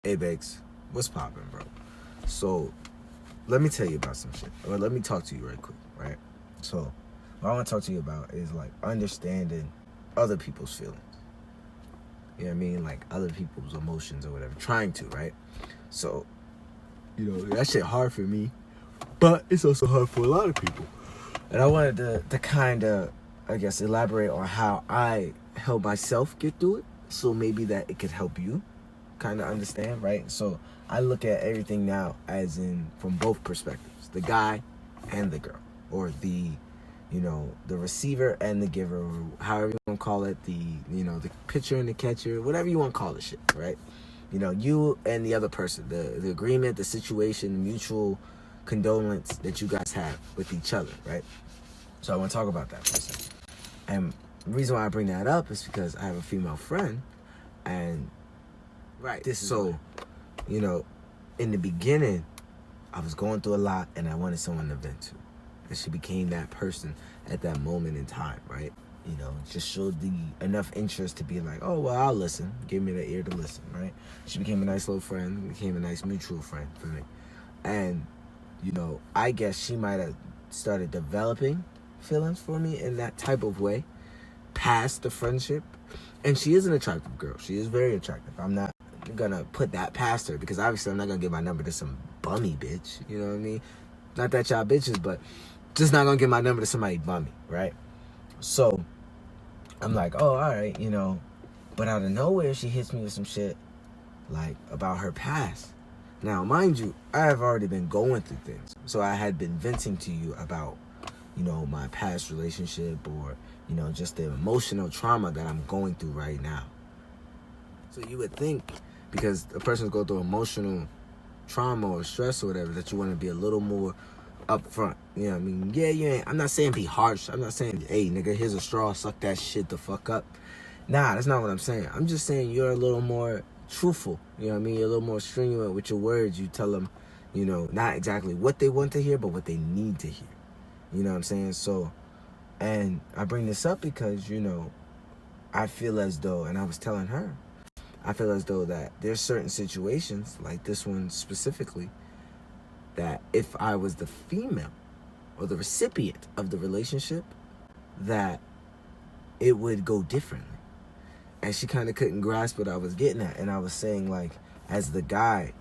Hey, Baakes, what's poppin', bro? So, let me tell you about some shit. Or let me talk to you right quick, right? So, what I want to talk to you about is, like, understanding other people's feelings. You know what I mean? Like, other people's emotions or whatever. Trying to, right? So, that shit hard for me. But it's also hard for a lot of people. And I wanted to kind of, I guess, elaborate on how I help myself get through it. So maybe that it could help you kind of understand, right? So I look at everything now as in from both perspectives, the guy and the girl, or the receiver and the giver, or however you want to call it, the pitcher and the catcher, whatever you want to call it shit, right? You and the other person, the agreement, the situation, the mutual condolence that you guys have with each other, right? So I want to talk about that for a second. And the reason why I bring that up is because I have a female friend, and in the beginning, I was going through a lot, and I wanted someone to vent to. And she became that person at that moment in time, right? Just showed enough interest to be like, oh, well, I'll listen. Give me the ear to listen, right? She became a nice little friend, became a nice mutual friend for me. And, I guess she might have started developing feelings for me in that type of way, past the friendship. And she is an attractive girl. She is very attractive. I'm not gonna put that past her, because obviously I'm not gonna give my number to some bummy bitch. You know what I mean? Not that y'all bitches, but just not gonna give my number to somebody bummy, right? So I'm like, oh, all right, But out of nowhere, she hits me with some shit like about her past. Now, mind you, I have already been going through things, so I had been venting to you about my past relationship, or just the emotional trauma that I'm going through right now. So you would think, because a person's going through emotional trauma or stress or whatever, that you want to be a little more upfront. You know what I mean? Yeah, you ain't. I'm not saying be harsh. I'm not saying, hey, nigga, here's a straw, suck that shit the fuck up. Nah, that's not what I'm saying. I'm just saying you're a little more truthful. You know what I mean? You're a little more stringent with your words. You tell them, not exactly what they want to hear, but what they need to hear. You know what I'm saying? So, and I bring this up because, I feel as though, and I was telling her, I feel as though that there's certain situations, like this one specifically, that if I was the female or the recipient of the relationship, that it would go differently. And she kind of couldn't grasp what I was getting at. And I was saying, like, as the guy,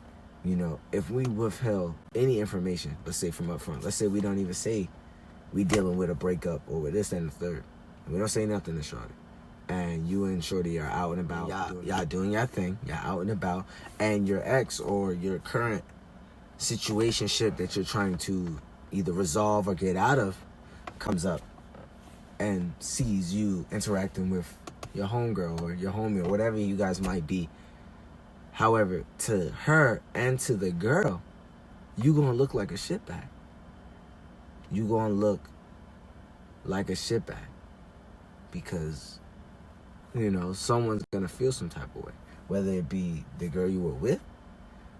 if we withheld any information, let's say from up front, let's say we don't even say we dealing with a breakup or with this and the third, and we don't say nothing to Shorty, and you and Shorty are out and about, y'all doing your thing, y'all out and about, and your ex or your current situationship that you're trying to either resolve or get out of comes up and sees you interacting with your homegirl or your homie or whatever you guys might be. However, to her and to the girl, you gonna look like a shitbag. You gonna look like a shitbag because, someone's gonna feel some type of way, whether it be the girl you were with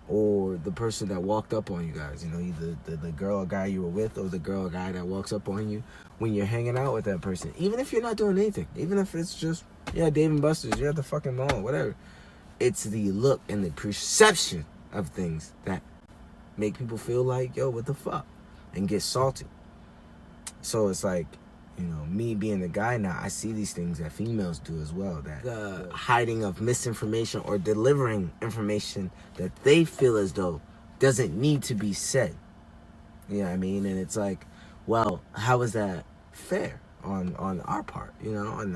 or the person that walked up on you guys. Either the girl or guy you were with, or the girl or guy that walks up on you when you're hanging out with that person. Even if you're not doing anything, even if it's just, Dave and Buster's, you're at the fucking mall, whatever. It's the look and the perception of things that make people feel like, yo, what the fuck? And get salty. So it's like, me being the guy now, I see these things that females do as well. That the hiding of misinformation or delivering information that they feel as though doesn't need to be said. You know what I mean? And it's like, well, how is that fair on our part? On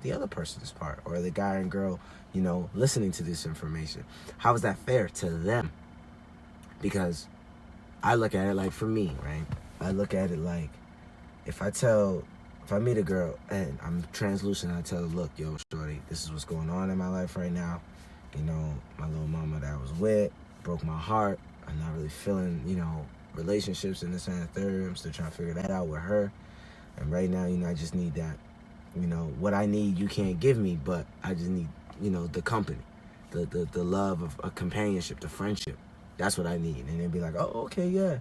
the other person's part, or the guy and girl, listening to this information. How is that fair to them? Because I look at it like, for me, right? I look at it like, if I meet a girl and I'm translucent, I tell her, look, yo, shorty, this is what's going on in my life right now. My little mama that I was with broke my heart. I'm not really feeling, relationships in this and the third. I'm still trying to figure that out with her. And right now, I just need that. What I need, you can't give me, but I just need, the company, the love of a companionship, the friendship. That's what I need. And they'd be like, oh, okay, yeah.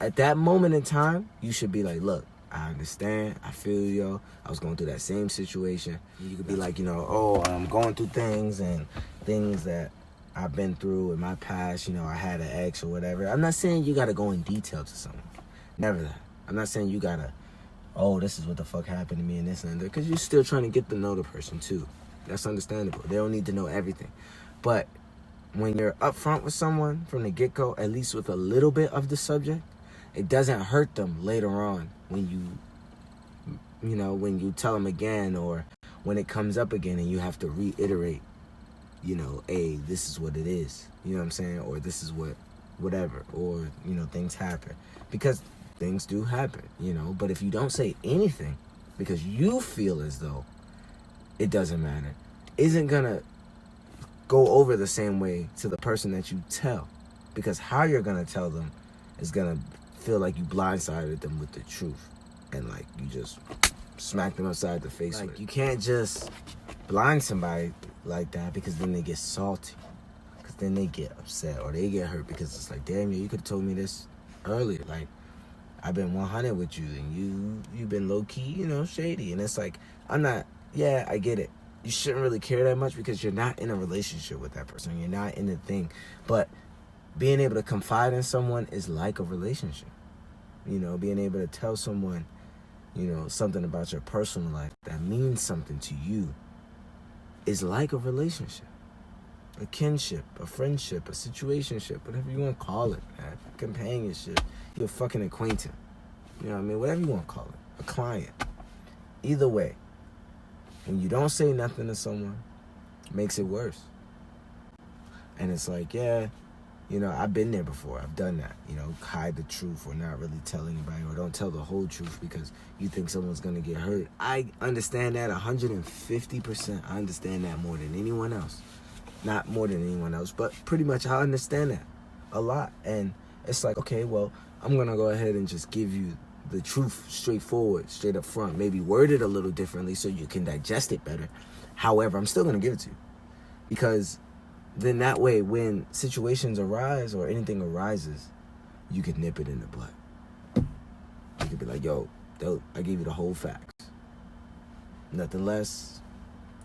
At that moment in time, you should be like, look, I understand. I feel you. I was going through that same situation. You could be like, oh, I'm going through things and things that I've been through in my past. You know, I had an ex or whatever. I'm not saying you gotta go in detail to someone. Never that. I'm not saying you gotta, oh, this is what the fuck happened to me and this and that. Because you're still trying to get to know the person too. That's understandable. They don't need to know everything. But when you're upfront with someone from the get-go, at least with a little bit of the subject, it doesn't hurt them later on when when you tell them again, or when it comes up again and you have to reiterate, hey, this is what it is. You know what I'm saying? Or this is whatever. Or, things happen. Because things do happen, But if you don't say anything because you feel as though it doesn't matter, isn't gonna go over the same way to the person that you tell. Because how you're gonna tell them is gonna feel like you blindsided them with the truth. And like you just smack them upside the face with it. You can't just blind somebody like that, because then they get salty. Because then they get upset or they get hurt, because it's like, damn, you could have told me this earlier. Like, I've been 100 with you and you've been low-key, shady. And it's like, I get it. You shouldn't really care that much because you're not in a relationship with that person. You're not in the thing. But being able to confide in someone is like a relationship. Being able to tell someone, something about your personal life that means something to you is like a relationship. A kinship, a friendship, a situationship, whatever you want to call it, man. Companionship. You're a fucking acquaintance. You know what I mean? Whatever you want to call it. A client. Either way, when you don't say nothing to someone, it makes it worse. And it's like, yeah, I've been there before. I've done that. Hide the truth or not really tell anybody, or don't tell the whole truth because you think someone's going to get hurt. I understand that 150%. I understand that more than anyone else. Not more than anyone else, but pretty much I understand that a lot. And it's like, okay, well, I'm going to go ahead and just give you the truth straightforward, straight up front. Maybe word it a little differently so you can digest it better. However, I'm still going to give it to you. Because then that way, when situations arise or anything arises, you can nip it in the bud. You could be like, yo, I gave you the whole facts. Nothing less.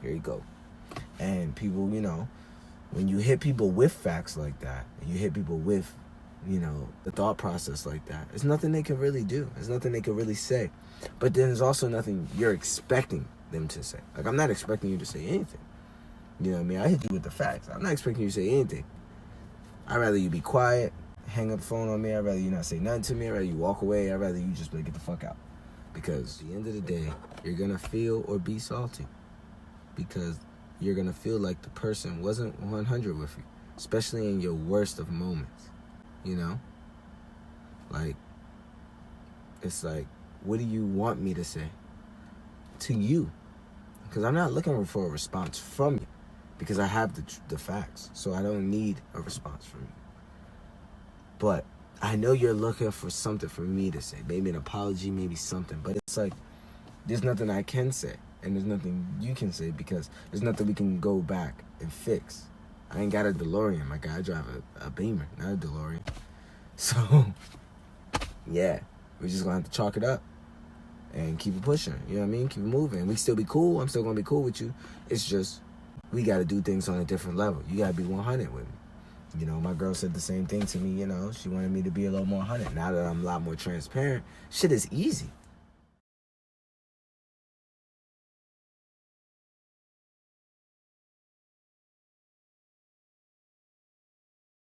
Here you go. And people, when you hit people with facts like that, and you hit people with, the thought process like that, there's nothing they can really do. There's nothing they can really say. But then there's also nothing you're expecting them to say. Like, I'm not expecting you to say anything. You know what I mean? I hit you with the facts. I'm not expecting you to say anything. I'd rather you be quiet, hang up the phone on me. I'd rather you not say nothing to me. I'd rather you walk away. I'd rather you just get the fuck out. Because at the end of the day, you're going to feel or be salty. Because you're going to feel like the person wasn't 100 with you. Especially in your worst of moments. Like, it's like, what do you want me to say to you? Because I'm not looking for a response from you. Because I have the facts. So I don't need a response from you. But I know you're looking for something for me to say. Maybe an apology, maybe something. But it's like, there's nothing I can say. And there's nothing you can say, because there's nothing we can go back and fix. I ain't got a DeLorean. My guy, I drive a Beamer, not a DeLorean. So, yeah. We're just going to have to chalk it up. And keep it pushing. You know what I mean? Keep it moving. We still be cool. I'm still going to be cool with you. It's just, we got to do things on a different level. You got to be 100 with me. My girl said the same thing to me, She wanted me to be a little more 100. Now that I'm a lot more transparent, shit is easy.